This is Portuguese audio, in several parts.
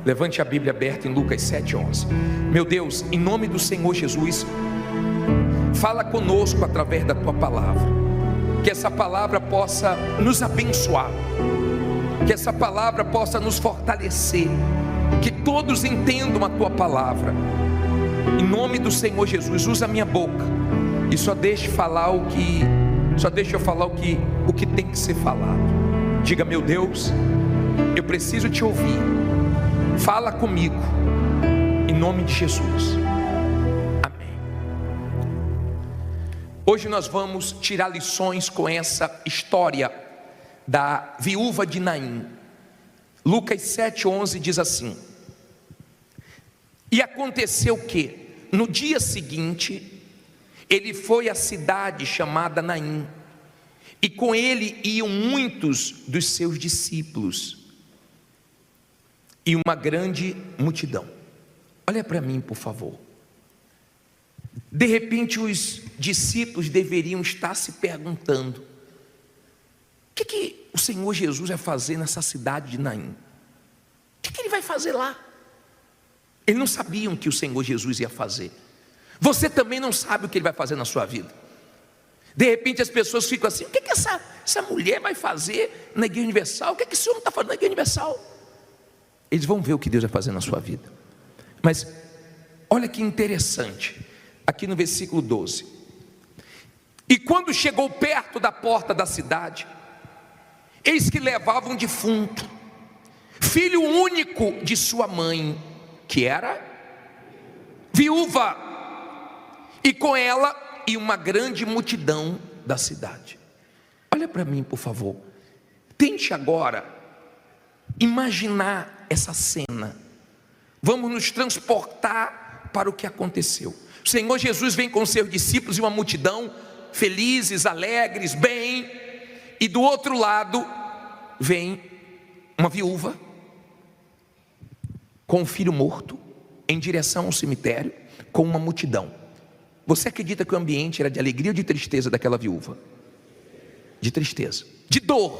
Levante a Bíblia aberta em Lucas 7:11. Meu Deus, em nome do Senhor Jesus, fala conosco através da Tua palavra. Que essa palavra possa nos abençoar, que essa palavra possa nos fortalecer, que todos entendam a Tua palavra. Em nome do Senhor Jesus, usa a minha boca e só deixe eu falar o que tem que ser falado. Diga: meu Deus, eu preciso te ouvir. Fala comigo, em nome de Jesus. Amém. Hoje nós vamos tirar lições com essa história da viúva de Naim. Lucas 7:11 diz assim: e aconteceu que no dia seguinte ele foi à cidade chamada Naim, e com ele iam muitos dos seus discípulos e uma grande multidão. Olha para mim, por favor. De repente os discípulos deveriam estar se perguntando: o que o Senhor Jesus vai fazer nessa cidade de Naim? O que ele vai fazer lá? Eles não sabiam o que o Senhor Jesus ia fazer. Você também não sabe o que ele vai fazer na sua vida. De repente as pessoas ficam assim: o que essa mulher vai fazer na Igreja Universal? O que esse homem está fazendo na Igreja Universal? Eles vão ver o que Deus vai fazer na sua vida. Mas olha que interessante, aqui no versículo 12: e quando chegou perto da porta da cidade, eis que levava um defunto, filho único de sua mãe, que era viúva, e com ela e uma grande multidão da cidade. Olha para mim, por favor. Tente agora imaginar essa cena. Vamos nos transportar para o que aconteceu. O Senhor Jesus vem com seus discípulos e uma multidão, felizes, alegres, bem, e do outro lado vem uma viúva com um filho morto em direção ao cemitério, com uma multidão. Você acredita que o ambiente era de alegria ou de tristeza daquela viúva? De tristeza, de dor.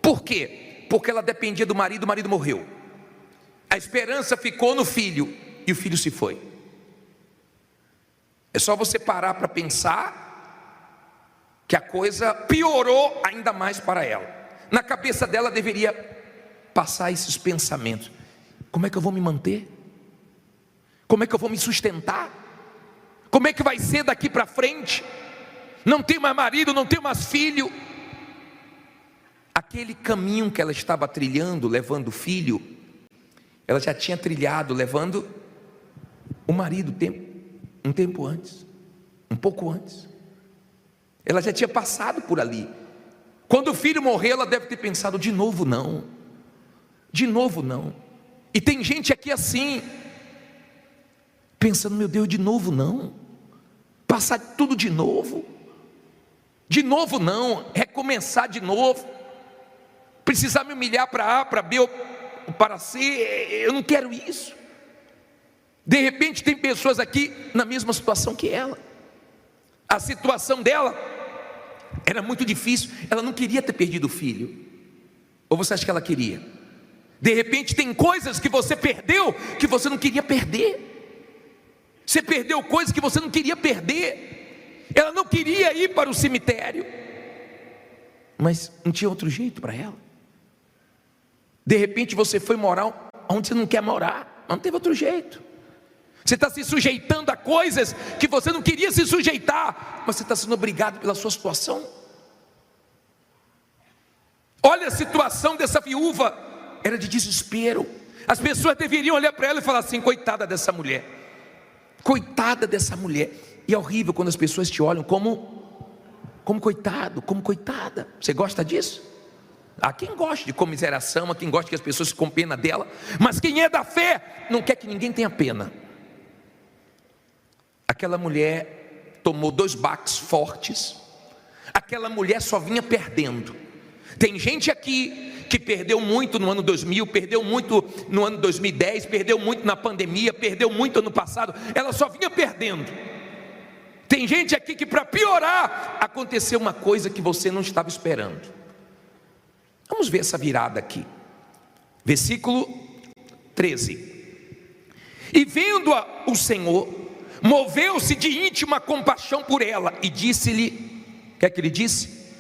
Por quê? Porque ela dependia do marido, o marido morreu. A esperança ficou no filho e o filho se foi. É só você parar para pensar que a coisa piorou ainda mais para ela. Na cabeça dela deveria passar esses pensamentos: como é que eu vou me manter? Como é que eu vou me sustentar? Como é que vai ser daqui para frente? Não tenho mais marido, não tenho mais filho. Aquele caminho que ela estava trilhando, levando o filho, ela já tinha trilhado, levando o marido um tempo antes, um pouco antes. Ela já tinha passado por ali. Quando o filho morreu, ela deve ter pensado: de novo não, de novo não. E tem gente aqui assim, pensando: meu Deus, de novo não, passar tudo de novo não, recomeçar de novo, precisar me humilhar para A, para B ou para C, eu não quero isso. De repente tem pessoas aqui na mesma situação que ela. A situação dela era muito difícil, ela não queria ter perdido o filho. Ou você acha que ela queria? De repente tem coisas que você perdeu, que você não queria perder. Você perdeu coisas que você não queria perder. Ela não queria ir para o cemitério, mas não tinha outro jeito para ela. De repente você foi morar onde você não quer morar, mas não teve outro jeito. Você está se sujeitando a coisas que você não queria se sujeitar, mas você está sendo obrigado pela sua situação. Olha a situação dessa viúva, era de desespero. As pessoas deveriam olhar para ela e falar assim: coitada dessa mulher, coitada dessa mulher. E é horrível quando as pessoas te olham como coitado, como coitada. Você gosta disso? Há quem gosta de comiseração, há quem gosta que as pessoas ficam com pena dela, mas quem é da fé não quer que ninguém tenha pena. Aquela mulher tomou 2 baques fortes. Aquela mulher só vinha perdendo. Tem gente aqui que perdeu muito no ano 2000, perdeu muito no ano 2010, perdeu muito na pandemia, perdeu muito ano passado. Ela só vinha perdendo. Tem gente aqui que, para piorar, aconteceu uma coisa que você não estava esperando. Vamos ver essa virada aqui. Versículo 13. E vendo-a o Senhor, moveu-se de íntima compaixão por ela e disse-lhe, o que é que ele disse?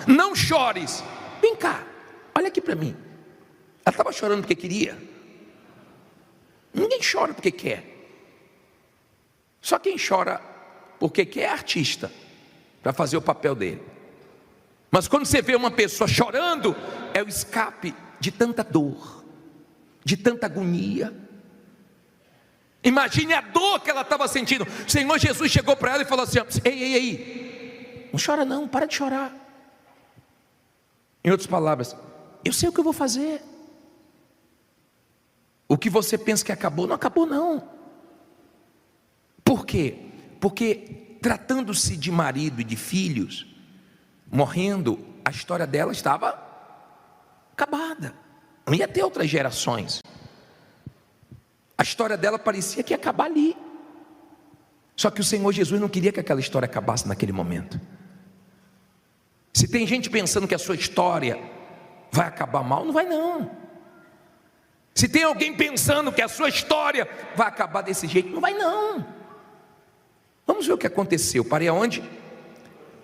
Não chores. Vem cá, olha aqui para mim. Ela estava chorando porque queria? Ninguém chora porque quer. Só quem chora porque quer é artista, para fazer o papel dele. Mas quando você vê uma pessoa chorando, é o escape de tanta dor, de tanta agonia. Imagine a dor que ela estava sentindo. O Senhor Jesus chegou para ela e falou assim: ei, não chora não, para de chorar. Em outras palavras, eu sei o que eu vou fazer. O que você pensa que acabou, não acabou não. Por quê? Porque tratando-se de marido e de filhos morrendo, a história dela estava acabada. Não ia ter outras gerações. A história dela parecia que ia acabar ali. Só que o Senhor Jesus não queria que aquela história acabasse naquele momento. Se tem gente pensando que a sua história vai acabar mal, não vai não. Se tem alguém pensando que a sua história vai acabar desse jeito, não vai não. Vamos ver o que aconteceu. Parei aonde?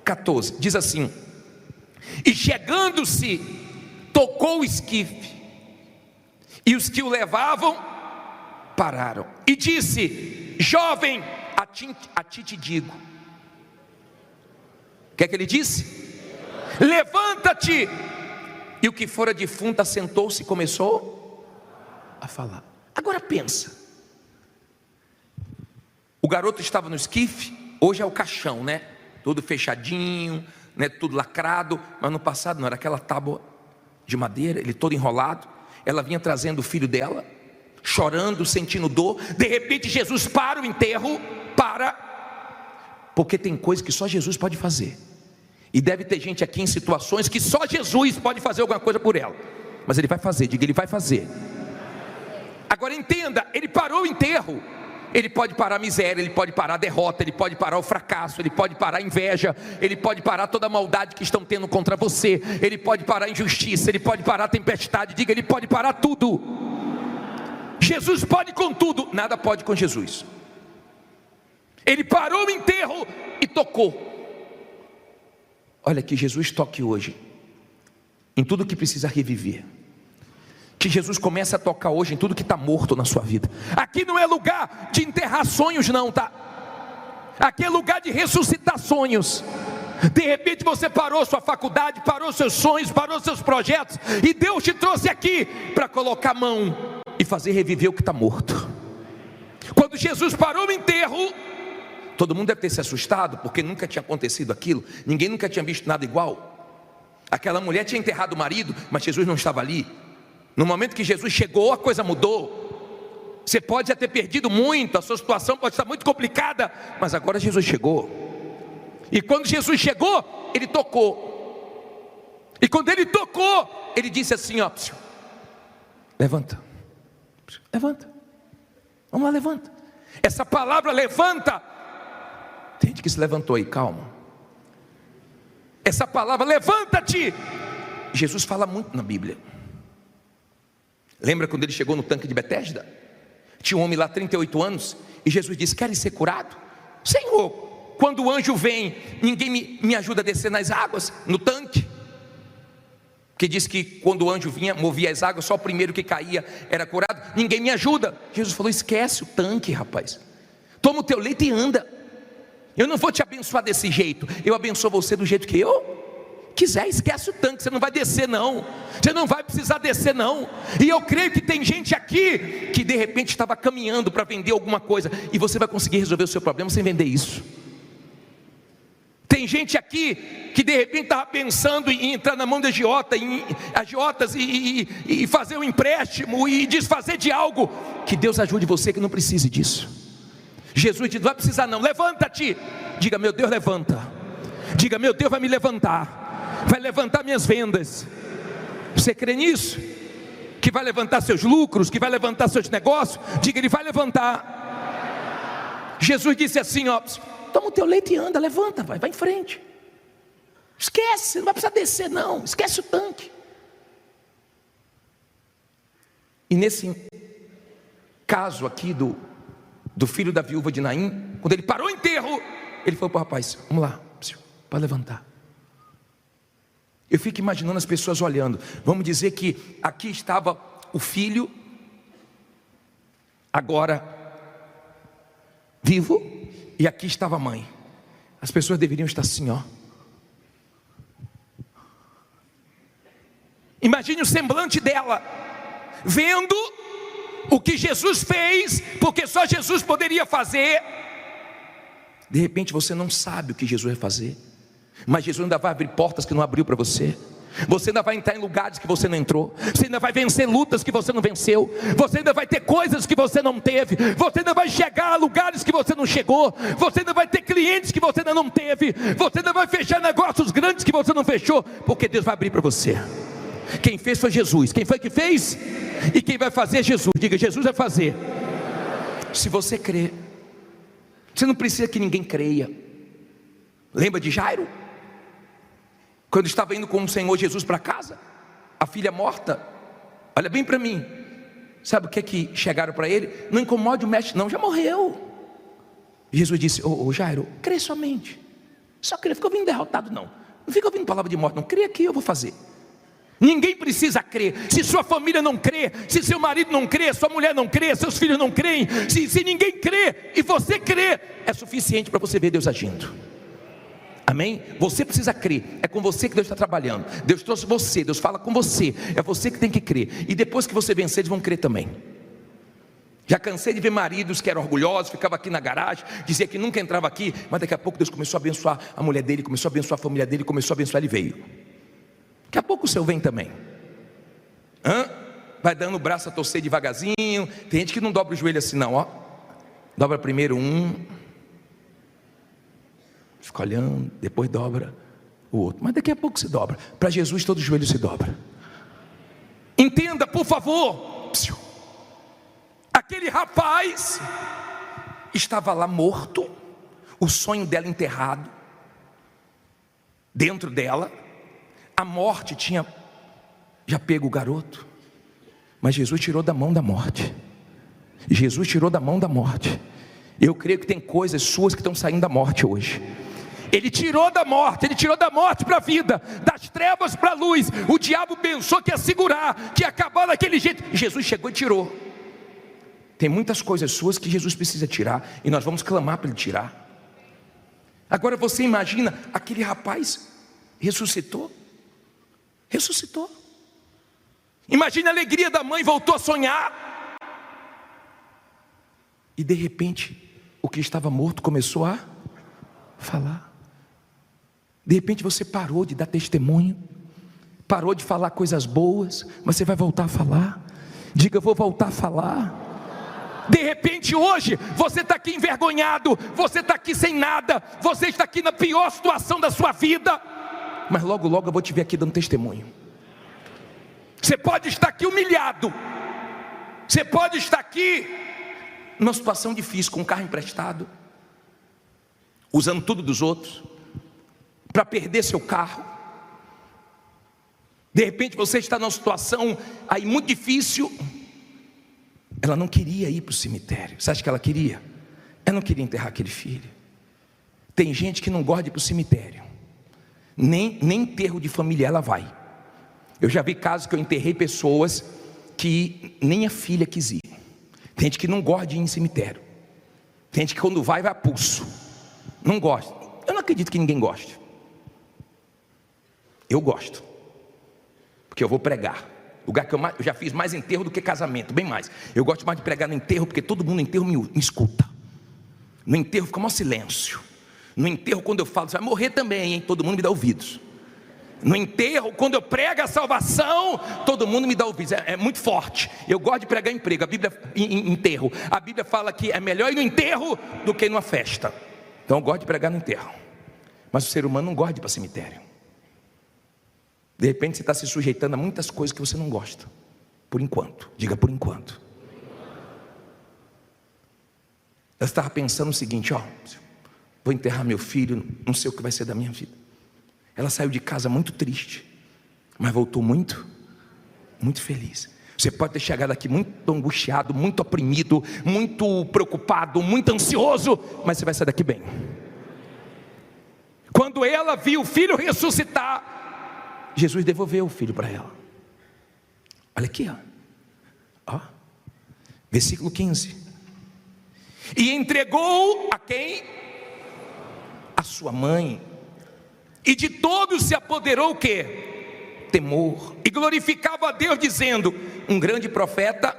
14, diz assim: e chegando-se, tocou o esquife, e os que o levavam pararam, e disse: jovem, a ti te digo. O que é que ele disse? Levanta-te. E o que fora defunto assentou-se e começou a falar. Agora pensa, o garoto estava no esquife, hoje é o caixão, né? Todo fechadinho, né? Tudo lacrado. Mas no passado não, era aquela tábua de madeira, ele todo enrolado. Ela vinha trazendo o filho dela, chorando, sentindo dor. De repente Jesus para o enterro, porque tem coisa que só Jesus pode fazer. E deve ter gente aqui em situações que só Jesus pode fazer alguma coisa por ela. Mas ele vai fazer, diga, ele vai fazer. Agora entenda, ele parou o enterro. Ele pode parar a miséria, ele pode parar a derrota, ele pode parar o fracasso, ele pode parar a inveja, ele pode parar toda a maldade que estão tendo contra você, ele pode parar a injustiça, ele pode parar a tempestade, diga, ele pode parar tudo. Jesus pode com tudo, nada pode com Jesus. Ele parou o enterro e tocou. Olha, que Jesus toque hoje em tudo que precisa reviver. Que Jesus comece a tocar hoje em tudo que está morto na sua vida. Aqui não é lugar de enterrar sonhos não, tá? Aqui é lugar de ressuscitar sonhos. De repente você parou sua faculdade, parou seus sonhos, parou seus projetos, e Deus te trouxe aqui para colocar a mão e fazer reviver o que está morto. Quando Jesus parou o enterro, todo mundo deve ter se assustado, porque nunca tinha acontecido aquilo. Ninguém nunca tinha visto nada igual. Aquela mulher tinha enterrado o marido, mas Jesus não estava ali. No momento que Jesus chegou, a coisa mudou. Você pode já ter perdido muito, a sua situação pode estar muito complicada, mas agora Jesus chegou. E quando Jesus chegou, ele tocou. E quando ele tocou, ele disse assim, ó: levanta. Levanta. Vamos lá, levanta. Essa palavra levanta, tem gente que se levantou aí, calma. Essa palavra levanta-te, Jesus fala muito na Bíblia. Lembra quando ele chegou no tanque de Betesda? Tinha um homem lá, 38 anos, e Jesus disse: querem ser curado? Senhor, quando o anjo vem, ninguém me ajuda a descer nas águas, no tanque? Que diz que quando o anjo vinha, movia as águas, só o primeiro que caía era curado. Ninguém me ajuda. Jesus falou: esquece o tanque, rapaz. Toma o teu leito e anda. Eu não vou te abençoar desse jeito, eu abençoo você do jeito que eu quiser. Esquece o tanque, você não vai descer não. Você não vai precisar descer não. E eu creio que tem gente aqui que de repente estava caminhando para vender alguma coisa, e você vai conseguir resolver o seu problema sem vender isso. Tem gente aqui que de repente estava pensando em entrar na mão de agiotas e fazer um empréstimo e desfazer de algo. Que Deus ajude você que não precise disso. Jesus diz: não vai precisar não, levanta-te. Diga: meu Deus levanta. Diga: meu Deus vai me levantar, vai levantar minhas vendas. Você crê nisso? Que vai levantar seus lucros, que vai levantar seus negócios? Diga: ele vai levantar. Jesus disse assim, ó: toma o teu leite e anda, levanta, vai em frente. Esquece, não vai precisar descer não, esquece o tanque. E nesse caso aqui do filho da viúva de Naim, quando ele parou o enterro, ele falou para o rapaz: vamos lá, pode levantar. Eu fico imaginando as pessoas olhando. Vamos dizer que aqui estava o filho, agora vivo, e aqui estava a mãe. As pessoas deveriam estar assim, ó. Imagine o semblante dela, vendo o que Jesus fez, porque só Jesus poderia fazer. De repente você não sabe o que Jesus vai fazer, mas Jesus ainda vai abrir portas que não abriu para você. Você ainda vai entrar em lugares que você não entrou. Você ainda vai vencer lutas que você não venceu. Você ainda vai ter coisas que você não teve. Você ainda vai chegar a lugares que você não chegou. Você ainda vai ter clientes que você ainda não teve. Você ainda vai fechar negócios grandes que você não fechou, porque Deus vai abrir para você. Quem fez foi Jesus. Quem foi que fez? E quem vai fazer é Jesus. Diga: Jesus vai fazer. Se você crer, você não precisa que ninguém creia. Lembra de Jairo? Quando estava indo com o Senhor Jesus para casa, a filha morta. Olha bem para mim. Sabe o que chegaram para ele? Não incomode o mestre não, já morreu. Jesus disse: ô Jairo, crê somente. Só crê, fica ouvindo derrotado não. Não fica ouvindo palavra de morte não. Crê aqui, eu vou fazer. Ninguém precisa crer. Se sua família não crê, se seu marido não crê, sua mulher não crê, seus filhos não creem, se ninguém crê e você crê, é suficiente para você ver Deus agindo. Amém? Você precisa crer. É com você que Deus está trabalhando. Deus trouxe você, Deus fala com você. É você que tem que crer. E depois que você vencer, eles vão crer também. Já cansei de ver maridos que eram orgulhosos, ficavam aqui na garagem, dizia que nunca entrava aqui, mas daqui a pouco Deus começou a abençoar a mulher dele, começou a abençoar a família dele, começou a abençoar, ele veio. Daqui a pouco o seu vem também. Vai dando o braço a torcer devagarzinho. Tem gente que não dobra o joelho assim não, ó. Dobra primeiro fica olhando, depois dobra o outro, mas daqui a pouco se dobra. Para Jesus todo joelho se dobra. Entenda, por favor. Aquele rapaz estava lá morto, o sonho dela enterrado dentro dela. A morte tinha já pego o garoto, mas Jesus tirou da mão da morte. Jesus tirou da mão da morte. Eu creio que tem coisas suas que estão saindo da morte hoje. Ele tirou da morte, ele tirou da morte para a vida, das trevas para a luz. O diabo pensou que ia segurar, que ia acabar daquele jeito. Jesus chegou e tirou. Tem muitas coisas suas que Jesus precisa tirar, e nós vamos clamar para ele tirar. Agora você imagina, aquele rapaz ressuscitou. Ressuscitou. Imagina a alegria da mãe, voltou a sonhar. E de repente, o que estava morto começou a falar. De repente você parou de dar testemunho, parou de falar coisas boas, mas você vai voltar a falar. Diga: eu vou voltar a falar. De repente hoje, você está aqui envergonhado, você está aqui sem nada, você está aqui na pior situação da sua vida, mas logo logo eu vou te ver aqui dando testemunho. Você pode estar aqui humilhado, você pode estar aqui numa situação difícil, com um carro emprestado, usando tudo dos outros, para perder seu carro. De repente você está numa situação aí muito difícil. Ela não queria ir para o cemitério. Você acha que ela queria? Ela não queria enterrar aquele filho. Tem gente que não gosta de ir para o cemitério, nem enterro de família ela vai. Eu já vi casos que eu enterrei pessoas que nem a filha quis ir. Tem gente que não gosta de ir em cemitério. Tem gente que quando vai a pulso. Não gosta. Eu não acredito que ninguém goste. Eu gosto, porque eu vou pregar. Lugar que eu já fiz mais enterro do que casamento, bem mais. Eu gosto mais de pregar no enterro, porque todo mundo no enterro me escuta. No enterro fica um silêncio. No enterro, quando eu falo, você vai morrer também, hein? Todo mundo me dá ouvidos. No enterro, quando eu prego a salvação, todo mundo me dá ouvidos. É muito forte. Eu gosto de pregar emprego. A Bíblia, em enterro, a Bíblia fala que é melhor ir no enterro do que ir numa festa. Então eu gosto de pregar no enterro. Mas o ser humano não gosta de ir para o cemitério. De repente você está se sujeitando a muitas coisas que você não gosta. Por enquanto. Diga: por enquanto. Eu estava pensando o seguinte: vou enterrar meu filho, não sei o que vai ser da minha vida. Ela saiu de casa muito triste, mas voltou muito feliz. Você pode ter chegado aqui muito angustiado, muito oprimido, muito preocupado, muito ansioso, mas você vai sair daqui bem. Quando ela viu o filho ressuscitar, Jesus devolveu o filho para ela. Olha aqui, ó. Versículo 15. E entregou a quem? A sua mãe. E de todos se apoderou o quê? Temor. E glorificava a Deus, dizendo: um grande profeta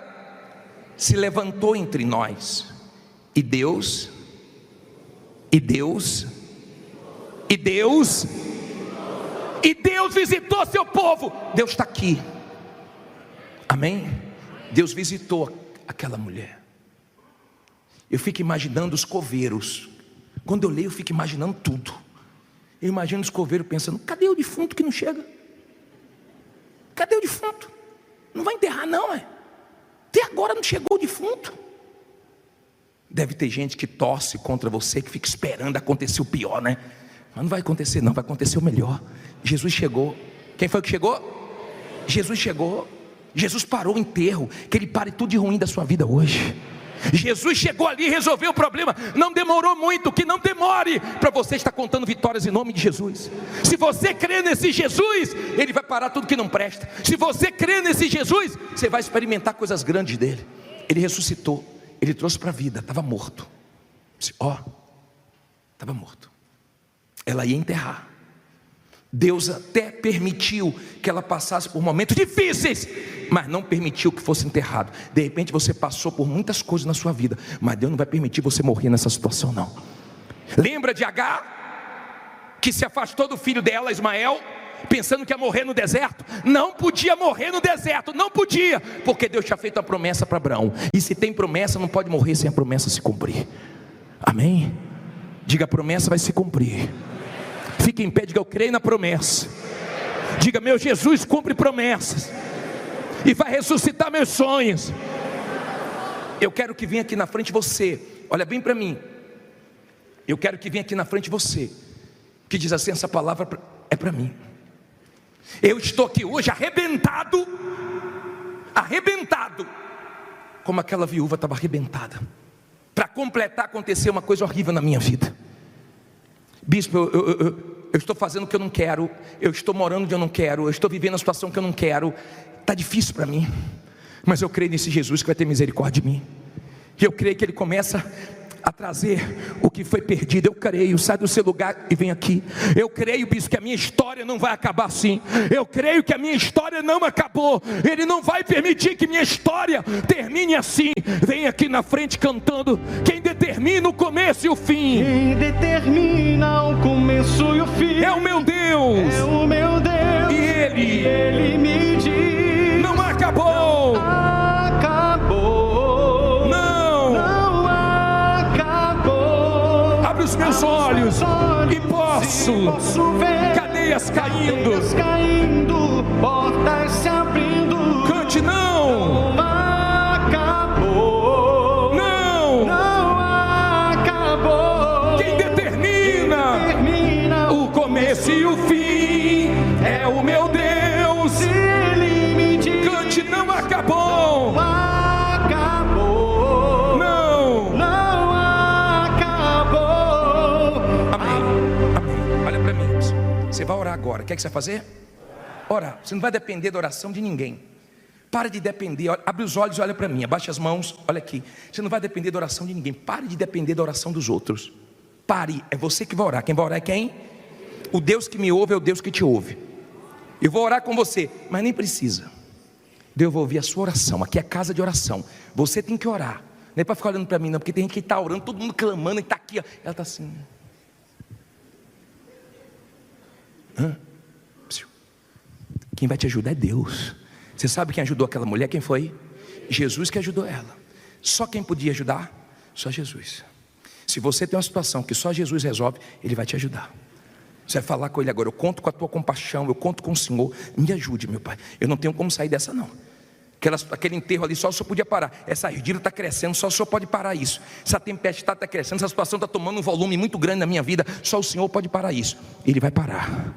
se levantou entre nós. E Deus visitou seu povo. Deus está aqui. Amém? Deus visitou aquela mulher. Eu fico imaginando os coveiros. Quando eu leio, eu fico imaginando tudo. Eu imagino os coveiros pensando: cadê o defunto que não chega? Cadê o defunto? Não vai enterrar não, até agora não chegou o defunto. Deve ter gente que torce contra você, que fica esperando acontecer o pior, né? Mas não vai acontecer não, vai acontecer o melhor. Jesus chegou. Quem foi que chegou? Jesus chegou. Jesus parou o enterro. Que Ele pare tudo de ruim da sua vida hoje. Jesus chegou ali e resolveu o problema. Não demorou muito, que não demore para você estar contando vitórias em nome de Jesus. Se você crê nesse Jesus, Ele vai parar tudo que não presta. Se você crê nesse Jesus, você vai experimentar coisas grandes dele. Ele ressuscitou, Ele trouxe para a vida. Estava morto, estava morto. Ela ia enterrar. Deus até permitiu que ela passasse por momentos difíceis, mas não permitiu que fosse enterrado. De repente você passou por muitas coisas na sua vida, mas Deus não vai permitir você morrer nessa situação não. Lembra de Agar, que se afastou do filho dela, Ismael, pensando que ia morrer no deserto? Não podia morrer no deserto, não podia, porque Deus tinha feito a promessa para Abraão. E se tem promessa, não pode morrer sem a promessa se cumprir. Amém? Diga: a promessa vai se cumprir. Fique em pé, diga: eu creio na promessa. Diga: meu Jesus cumpre promessas e vai ressuscitar meus sonhos. Eu quero que venha aqui na frente você, olha bem para mim. Eu quero que venha aqui na frente você, que diz assim: essa palavra é para mim. Eu estou aqui hoje arrebentado, como aquela viúva estava arrebentada. Para completar, aconteceu uma coisa horrível na minha vida. Bispo, eu estou fazendo o que eu não quero, eu estou morando onde eu não quero, eu estou vivendo a situação que eu não quero, está difícil para mim, mas eu creio nesse Jesus que vai ter misericórdia de mim. E eu creio que Ele começa a trazer o que foi perdido. Eu creio, sai do seu lugar e vem aqui. Eu creio, bispo, que a minha história não vai acabar assim. Eu creio que a minha história não acabou. Ele não vai permitir que minha história termine assim. Vem aqui na frente cantando: quem determina o começo e o fim. Quem determina o começo e o fim é o meu Deus. É o meu Deus. E Ele me diz: não acabou. Os meus olhos e posso ver cadeias caindo, portas se abrindo. Cante: não acabou, não acabou. Quem determina o começo e o fim é o meu Deus. Ele me diz: cante: não acabou. Você vai orar agora. O que é que você vai fazer? Orar. Você não vai depender da oração de ninguém. Para de depender. Abre os olhos e olha para mim. Abaixa as mãos. Olha aqui. Você não vai depender da oração de ninguém. Pare de depender da oração dos outros. Pare. É você que vai orar. Quem vai orar é quem? O Deus que me ouve é o Deus que te ouve. Eu vou orar com você, mas nem precisa. Deus vai ouvir a sua oração. Aqui é casa de oração. Você tem que orar. Não é para ficar olhando para mim não, porque tem gente que está orando, todo mundo clamando e está aqui, ó. Ela está assim. Quem vai te ajudar é Deus. Você sabe quem ajudou aquela mulher? Quem foi? Jesus que ajudou ela. Só quem podia ajudar? Só Jesus. Se você tem uma situação que só Jesus resolve, Ele vai te ajudar. Você vai falar com Ele agora: eu conto com a tua compaixão, eu conto com o Senhor, me ajude, meu Pai. Eu não tenho como sair dessa não. Aquele enterro ali, só o Senhor podia parar. Essa ardilha está crescendo, só o Senhor pode parar isso. Essa tempestade está crescendo, essa situação está tomando um volume muito grande na minha vida, só o Senhor pode parar isso. Ele vai parar.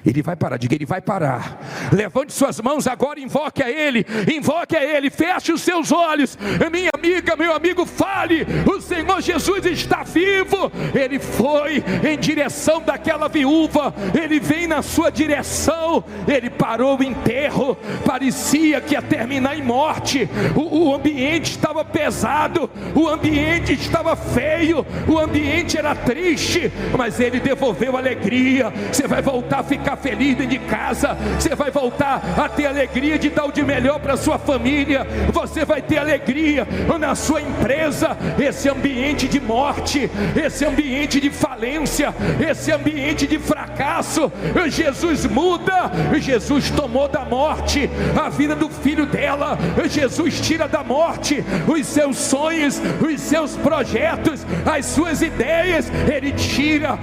Ele vai parar, diga: Ele vai parar. Levante suas mãos agora, invoque a Ele, feche os seus olhos. Minha amiga, meu amigo, fale. O Senhor Jesus está vivo. Ele foi em direção daquela viúva, Ele vem na sua direção. Ele parou o enterro, parecia que ia terminar em morte. O ambiente estava pesado, o ambiente estava feio, o ambiente era triste, mas Ele devolveu alegria. Você vai voltar a ficar feliz dentro de casa, você vai voltar a ter alegria de dar o de melhor para a sua família, você vai ter alegria na sua empresa. Esse ambiente de morte, esse ambiente de falência, esse ambiente de fracasso, Jesus muda. Jesus tomou da morte a vida do filho dela. Jesus tira da morte os seus sonhos, os seus projetos, as suas ideias. Ele tira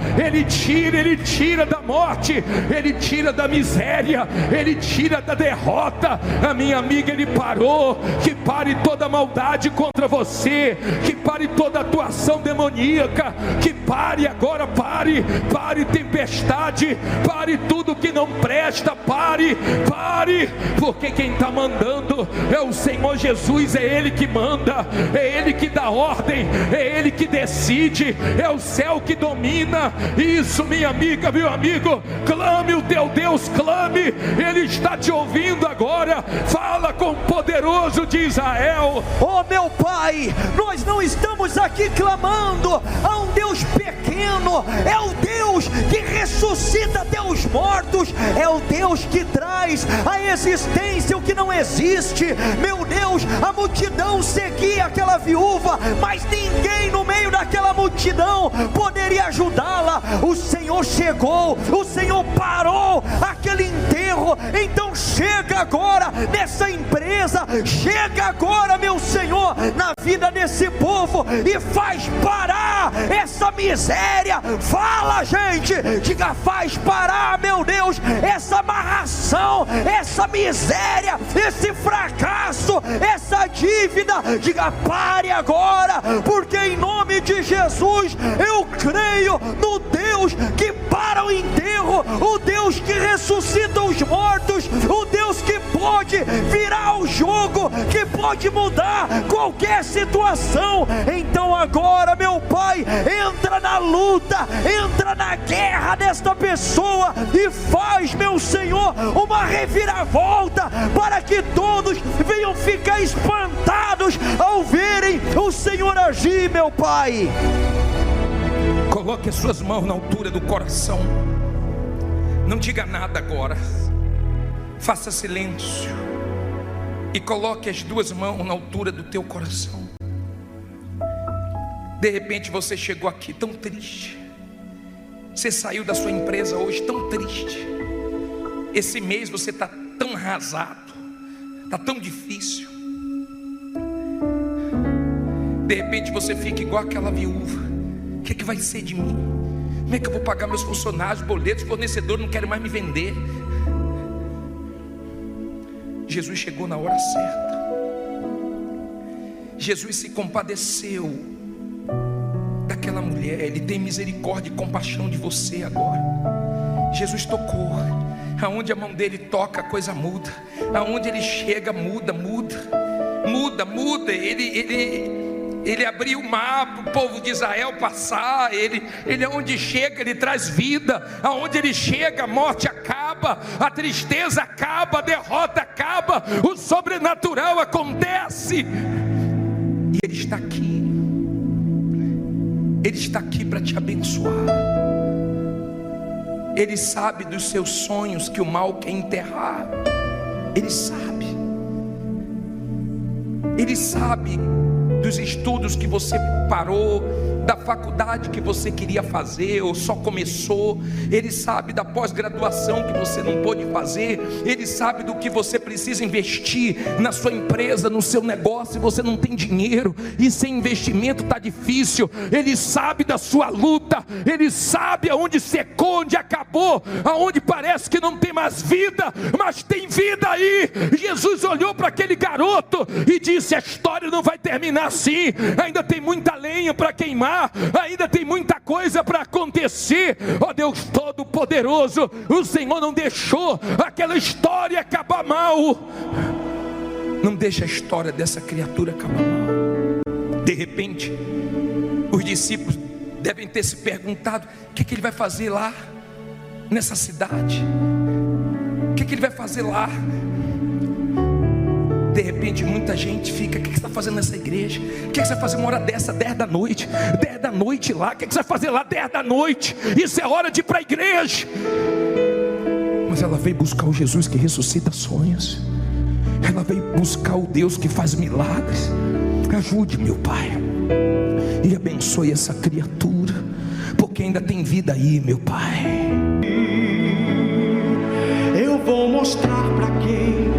da morte, Ele tira da miséria, Ele tira da derrota. A minha amiga, Ele parou. Que pare toda maldade contra você, que pare toda atuação demoníaca, que pare agora, pare tempestade, pare tudo que não presta, pare, porque quem está mandando é o Senhor Jesus. É Ele que manda, é Ele que dá ordem, é Ele que decide, é o céu que domina. Isso, minha amiga, meu amigo, clame o teu Deus, clame, Ele está te ouvindo agora. Fala com o poderoso de Israel. Oh meu Pai, nós não estamos aqui clamando a um Deus pequeno, é o Deus que ressuscita até os mortos, é o Deus que traz a existência o que não existe. Meu Deus, a multidão seguia aquela viúva, mas ninguém no meio daquela multidão poderia ajudá-la. O Senhor chegou, o Senhor parou aquele enterro. Então chega agora nessa empresa, chega agora, meu Senhor, na vida desse povo e faz parar essa miséria. Fala, gente, diga: faz parar, meu Deus, essa amarração, essa miséria, esse fracasso, essa dívida. Diga: pare agora, porque em nome de Jesus eu creio no Deus que para o enterro, o Deus que ressuscita os mortos, o Deus que pode virar o jogo, que pode mudar qualquer situação. Então agora, meu Pai, entra na luta, entra na guerra desta pessoa e faz, meu Senhor, uma reviravolta, para que todos venham ficar espantados ao verem o Senhor agir, meu Pai. Coloque as suas mãos na altura do coração. Não diga nada agora. Faça silêncio e coloque as duas mãos na altura do teu coração. De repente você chegou aqui tão triste. Você saiu da sua empresa hoje tão triste. Esse mês você está tão arrasado, está tão difícil. De repente você fica igual aquela viúva. O que é que vai ser de mim? Como é que eu vou pagar meus funcionários, boletos, fornecedores, não querem mais me vender? Jesus chegou na hora certa. Jesus se compadeceu daquela mulher. Ele tem misericórdia e compaixão de você agora. Jesus tocou. Aonde a mão dele toca, a coisa muda. Aonde ele chega, muda. Ele abriu o mar para o povo de Israel passar. Ele aonde chega, ele traz vida. Aonde ele chega, a morte acaba, a tristeza acaba, a derrota acaba, o sobrenatural acontece. E Ele está aqui. Ele está aqui para te abençoar. Ele sabe dos seus sonhos que o mal quer enterrar. Ele sabe. Ele sabe dos estudos que você parou, da faculdade que você queria fazer ou só começou. Ele sabe da pós-graduação que você não pôde fazer. Ele sabe do que você precisa investir na sua empresa, no seu negócio, e você não tem dinheiro, e sem investimento está difícil. Ele sabe da sua luta. Ele sabe aonde secou, onde acabou, aonde parece que não tem mais vida, mas tem vida aí. Jesus olhou para aquele garoto e disse: a história não vai terminar assim, ainda tem muita lenha para queimar. terminar, ainda tem muita coisa para acontecer. Ó Deus Todo-Poderoso, o Senhor não deixou aquela história acabar mal. Não deixa a história dessa criatura acabar mal. De repente, os discípulos devem ter se perguntado: o que ele vai fazer lá nessa cidade? O que ele vai fazer lá? De repente muita gente fica: o que você está fazendo nessa igreja? O que você vai fazer uma hora dessa, 10 da noite? 10 da noite lá, o que você vai fazer lá 10 da noite? Isso é hora de ir para a igreja. Mas ela veio buscar o Jesus que ressuscita sonhos. Ela veio buscar o Deus que faz milagres. Ajude, meu Pai, e abençoe essa criatura, porque ainda tem vida aí, meu Pai. Eu vou mostrar pra quem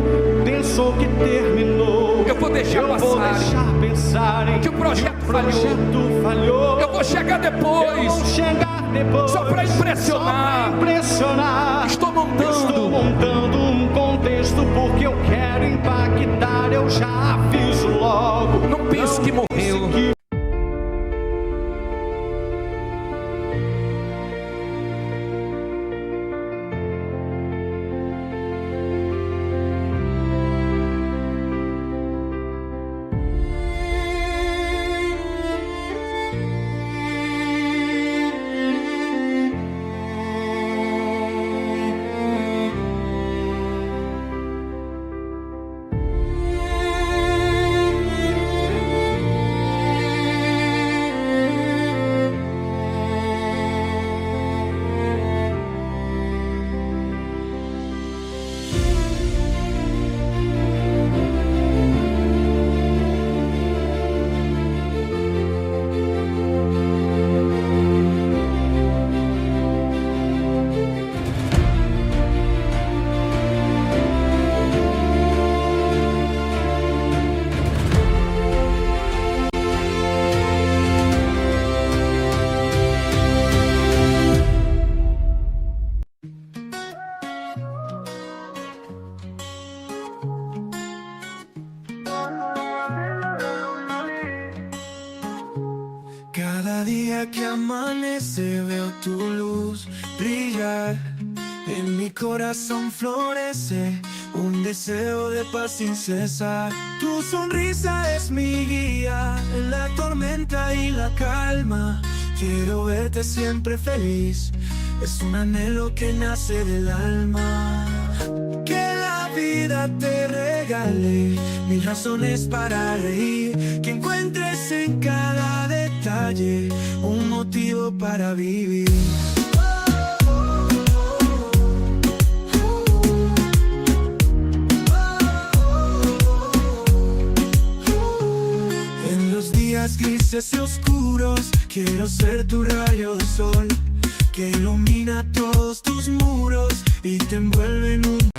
pensou que terminou. Eu vou deixar pensarem que o projeto falhou. Eu vou chegar depois, só para impressionar. Estou montando um contexto porque eu quero impactar. Eu já aviso logo. Não pense que morreu. Cada día que amanece veo tu luz brillar. En mi corazón florece un deseo de paz sin cesar. Tu sonrisa es mi guía en la tormenta y la calma. Quiero verte siempre feliz, es un anhelo que nace del alma. Que la vida te regale mil razones para reír, que encuentres en cada detalle un motivo para vivir. En los días grises y oscuros quiero ser tu rayo de sol, que ilumina todos tus muros y te envuelve en un